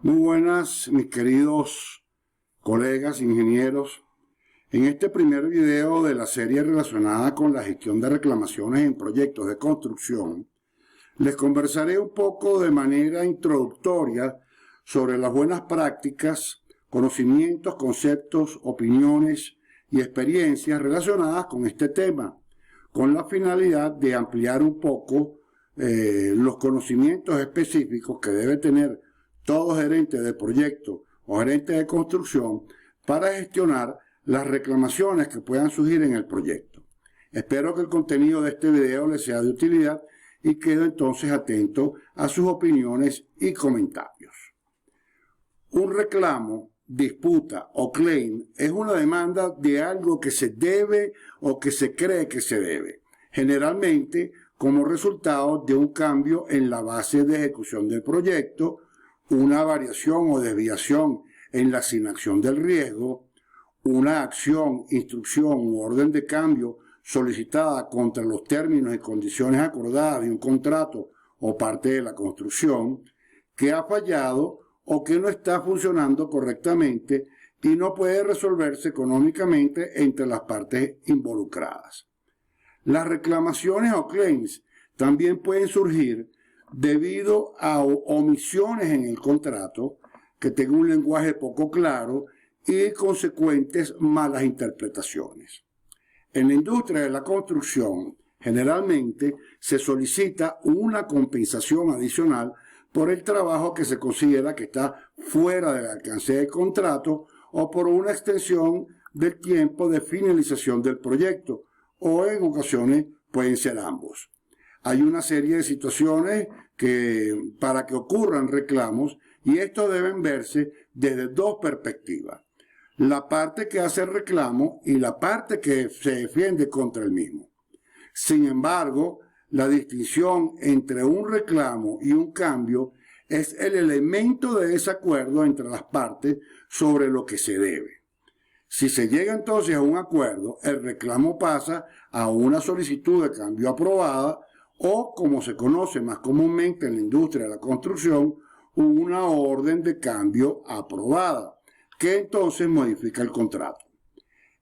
Muy buenas, mis queridos colegas ingenieros. En este primer video de la serie relacionada con la gestión de reclamaciones en proyectos de construcción, les conversaré un poco de manera introductoria sobre las buenas prácticas, conocimientos, conceptos, opiniones y experiencias relacionadas con este tema, con la finalidad de ampliar un poco los conocimientos específicos que debe tener todo gerente de proyecto o gerente de construcción para gestionar las reclamaciones que puedan surgir en el proyecto. Espero que el contenido de este video les sea de utilidad y quedo entonces atento a sus opiniones y comentarios. Un reclamo, disputa o claim es una demanda de algo que se debe o que se cree que se debe, generalmente como resultado de un cambio en la base de ejecución del proyecto, una variación o desviación en la asignación del riesgo, una acción, instrucción u orden de cambio solicitada contra los términos y condiciones acordadas de un contrato o parte de la construcción, que ha fallado o que no está funcionando correctamente y no puede resolverse económicamente entre las partes involucradas. Las reclamaciones o claims también pueden surgir debido a omisiones en el contrato que tengan un lenguaje poco claro y consecuentes malas interpretaciones. En la industria de la construcción, generalmente se solicita una compensación adicional por el trabajo que se considera que está fuera del alcance del contrato o por una extensión del tiempo de finalización del proyecto, o en ocasiones pueden ser ambos. Hay una serie de situaciones para que ocurran reclamos y estos deben verse desde dos perspectivas. La parte que hace el reclamo y la parte que se defiende contra el mismo. Sin embargo, la distinción entre un reclamo y un cambio es el elemento de desacuerdo entre las partes sobre lo que se debe. Si se llega entonces a un acuerdo, el reclamo pasa a una solicitud de cambio aprobada o, como se conoce más comúnmente en la industria de la construcción, una orden de cambio aprobada, que entonces modifica el contrato.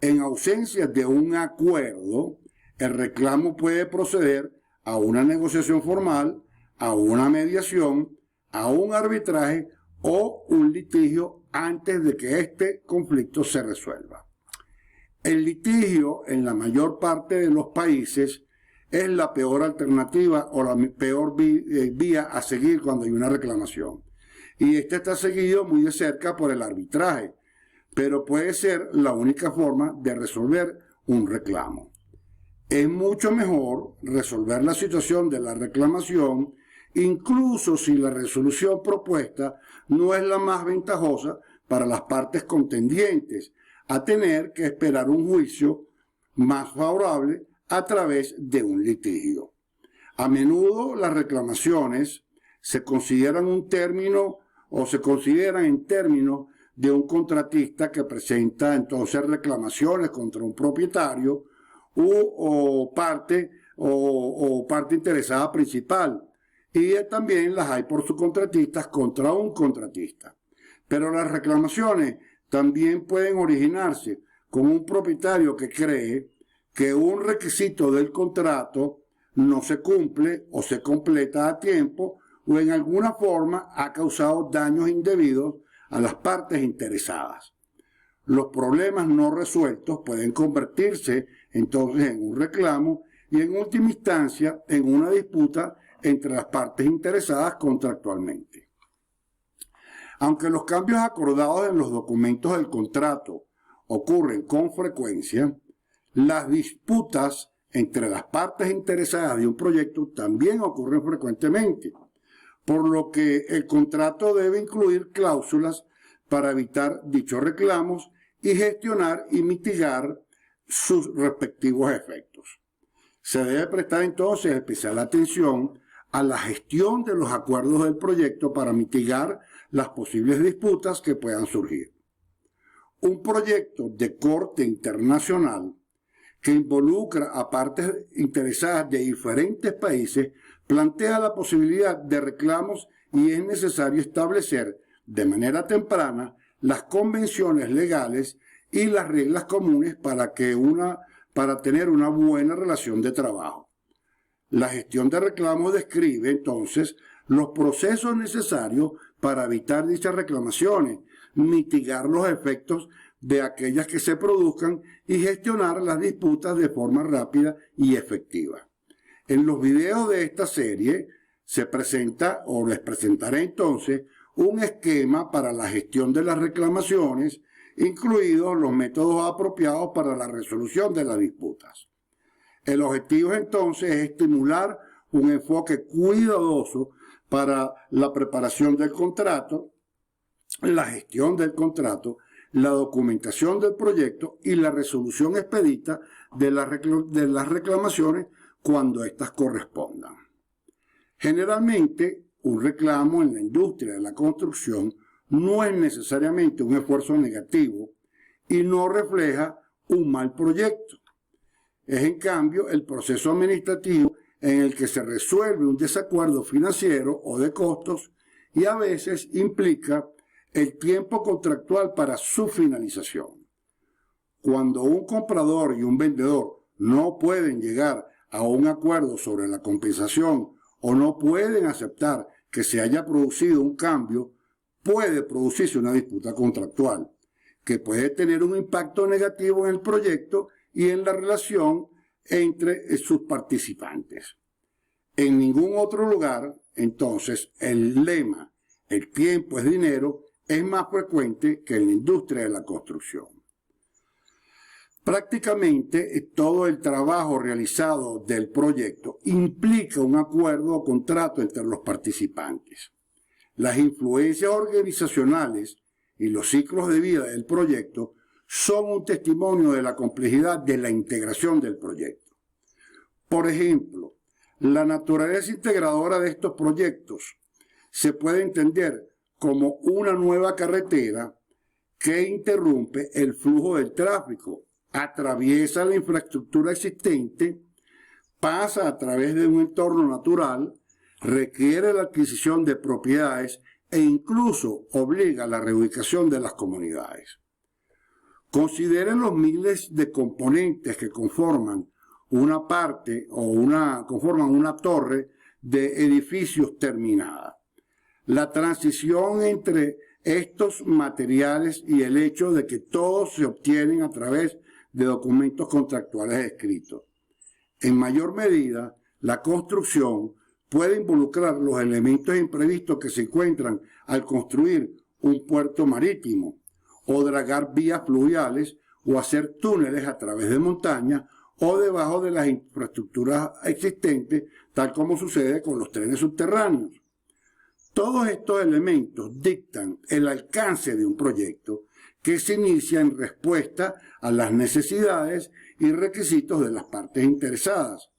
En ausencia de un acuerdo, el reclamo puede proceder a una negociación formal, a una mediación, a un arbitraje o un litigio antes de que este conflicto se resuelva. El litigio, en la mayor parte de los países, es la peor alternativa o la peor vía a seguir cuando hay una reclamación. Y este está seguido muy de cerca por el arbitraje, pero puede ser la única forma de resolver un reclamo. Es mucho mejor resolver la situación de la reclamación, incluso si la resolución propuesta no es la más ventajosa para las partes contendientes, a tener que esperar un juicio más favorable a través de un litigio. A menudo las reclamaciones se consideran en términos de un contratista que presenta entonces reclamaciones contra un propietario o parte interesada principal, y también las hay por subcontratistas contra un contratista. Pero las reclamaciones también pueden originarse con un propietario que cree que un requisito del contrato no se cumple o se completa a tiempo o en alguna forma ha causado daños indebidos a las partes interesadas. Los problemas no resueltos pueden convertirse entonces en un reclamo y en última instancia en una disputa entre las partes interesadas contractualmente. Aunque los cambios acordados en los documentos del contrato ocurren con frecuencia, las disputas entre las partes interesadas de un proyecto también ocurren frecuentemente, por lo que el contrato debe incluir cláusulas para evitar dichos reclamos y gestionar y mitigar sus respectivos efectos. Se debe prestar entonces especial atención a la gestión de los acuerdos del proyecto para mitigar las posibles disputas que puedan surgir. Un proyecto de corte internacional que involucra a partes interesadas de diferentes países plantea la posibilidad de reclamos y es necesario establecer de manera temprana las convenciones legales y las reglas comunes para tener una buena relación de trabajo. La gestión de reclamos describe entonces los procesos necesarios para evitar dichas reclamaciones, mitigar los efectos de aquellas que se produzcan y gestionar las disputas de forma rápida y efectiva. En los videos de esta serie se presenta o les presentaré entonces un esquema para la gestión de las reclamaciones, incluidos los métodos apropiados para la resolución de las disputas. El objetivo entonces es estimular un enfoque cuidadoso para la preparación del contrato, la gestión del contrato, la documentación del proyecto y la resolución expedita de las reclamaciones cuando éstas correspondan. Generalmente, un reclamo en la industria de la construcción no es necesariamente un esfuerzo negativo y no refleja un mal proyecto. Es en cambio el proceso administrativo en el que se resuelve un desacuerdo financiero o de costos y a veces implica el tiempo contractual para su finalización. Cuando un comprador y un vendedor no pueden llegar a un acuerdo sobre la compensación o no pueden aceptar que se haya producido un cambio, puede producirse una disputa contractual, que puede tener un impacto negativo en el proyecto y en la relación entre sus participantes. En ningún otro lugar, entonces, el lema "el tiempo es dinero" es más frecuente que en la industria de la construcción. Prácticamente todo el trabajo realizado del proyecto implica un acuerdo o contrato entre los participantes. Las influencias organizacionales y los ciclos de vida del proyecto son un testimonio de la complejidad de la integración del proyecto. Por ejemplo, la naturaleza integradora de estos proyectos se puede entender como una nueva carretera que interrumpe el flujo del tráfico, atraviesa la infraestructura existente, pasa a través de un entorno natural, requiere la adquisición de propiedades e incluso obliga a la reubicación de las comunidades. Consideren los miles de componentes que conforman una parte o conforman una torre de edificios terminada. La transición entre estos materiales y el hecho de que todos se obtienen a través de documentos contractuales escritos. En mayor medida, la construcción puede involucrar los elementos imprevistos que se encuentran al construir un puerto marítimo, o dragar vías fluviales, o hacer túneles a través de montañas o debajo de las infraestructuras existentes, tal como sucede con los trenes subterráneos. Todos estos elementos dictan el alcance de un proyecto que se inicia en respuesta a las necesidades y requisitos de las partes interesadas.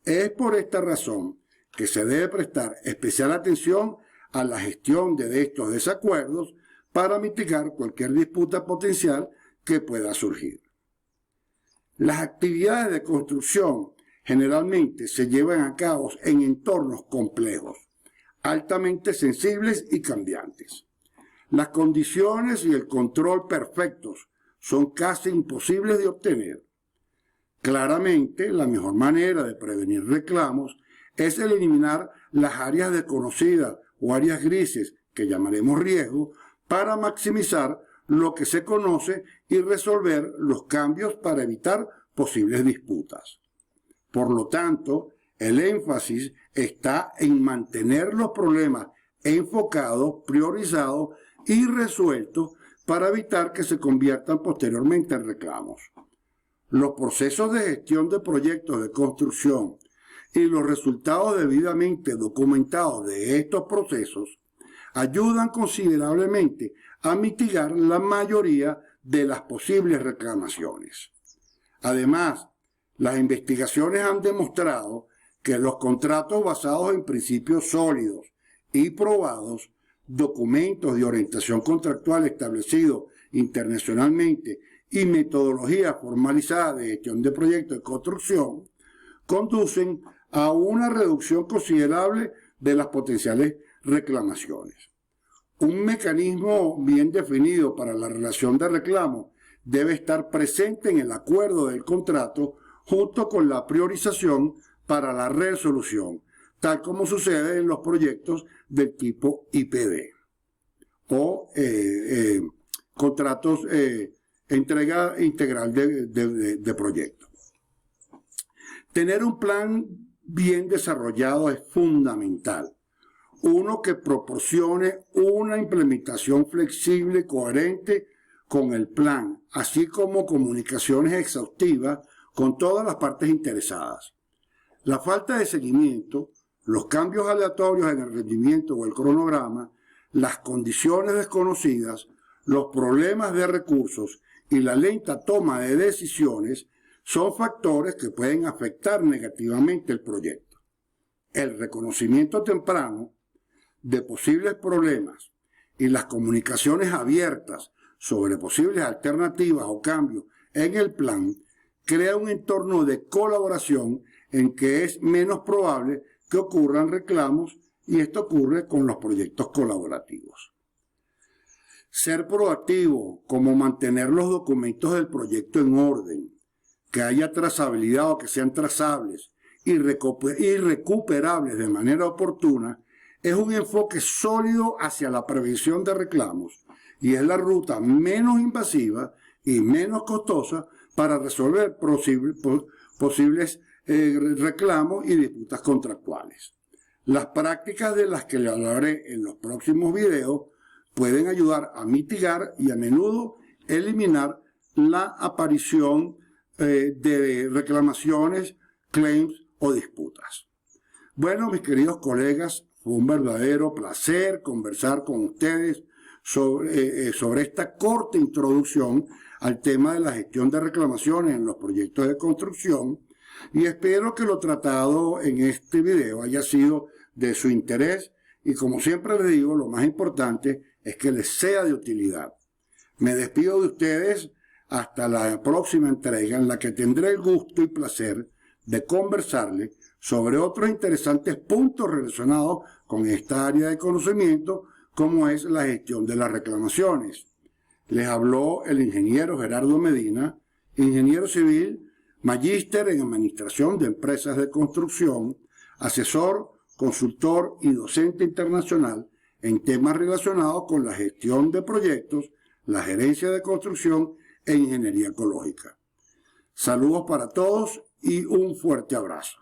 Es por esta razón que se debe prestar especial atención a la gestión de estos desacuerdos para mitigar cualquier disputa potencial que pueda surgir. Las actividades de construcción generalmente se llevan a cabo en entornos complejos, altamente sensibles y cambiantes. Las condiciones y el control perfectos son casi imposibles de obtener. Claramente, la mejor manera de prevenir reclamos es eliminar las áreas desconocidas o áreas grises, que llamaremos riesgo, para maximizar lo que se conoce y resolver los cambios para evitar posibles disputas. Por lo tanto, el énfasis está en mantener los problemas enfocados, priorizados y resueltos para evitar que se conviertan posteriormente en reclamos. Los procesos de gestión de proyectos de construcción y los resultados debidamente documentados de estos procesos ayudan considerablemente a mitigar la mayoría de las posibles reclamaciones. Además, las investigaciones han demostrado que los contratos basados en principios sólidos y probados, documentos de orientación contractual establecidos internacionalmente y metodologías formalizadas de gestión de proyectos de construcción conducen a una reducción considerable de las potenciales reclamaciones. Un mecanismo bien definido para la relación de reclamo debe estar presente en el acuerdo del contrato junto con la priorización para la resolución, tal como sucede en los proyectos del tipo IPD o contratos entrega integral de proyectos. Tener un plan bien desarrollado es fundamental. Uno que proporcione una implementación flexible y coherente con el plan, así como comunicaciones exhaustivas con todas las partes interesadas. La falta de seguimiento, los cambios aleatorios en el rendimiento o el cronograma, las condiciones desconocidas, los problemas de recursos y la lenta toma de decisiones son factores que pueden afectar negativamente el proyecto. El reconocimiento temprano de posibles problemas y las comunicaciones abiertas sobre posibles alternativas o cambios en el plan crea un entorno de colaboración en que es menos probable que ocurran reclamos, y esto ocurre con los proyectos colaborativos. Ser proactivo, como mantener los documentos del proyecto en orden, que haya trazabilidad o que sean trazables y recuperables de manera oportuna, es un enfoque sólido hacia la prevención de reclamos y es la ruta menos invasiva y menos costosa para resolver posibles reclamos y disputas contractuales. Las prácticas de las que le hablaré en los próximos videos pueden ayudar a mitigar y a menudo eliminar la aparición de reclamaciones, claims o disputas. Bueno, mis queridos colegas, fue un verdadero placer conversar con ustedes sobre esta corta introducción al tema de la gestión de reclamaciones en los proyectos de construcción, y espero que lo tratado en este video haya sido de su interés y, como siempre les digo, lo más importante es que les sea de utilidad. Me despido de ustedes hasta la próxima entrega, en la que tendré el gusto y placer de conversarles sobre otros interesantes puntos relacionados con esta área de conocimiento, como es la gestión de las reclamaciones. Les habló el ingeniero Gerardo Medina, ingeniero civil, magíster en Administración de Empresas de Construcción, asesor, consultor y docente internacional en temas relacionados con la gestión de proyectos, la gerencia de construcción e ingeniería ecológica. Saludos para todos y un fuerte abrazo.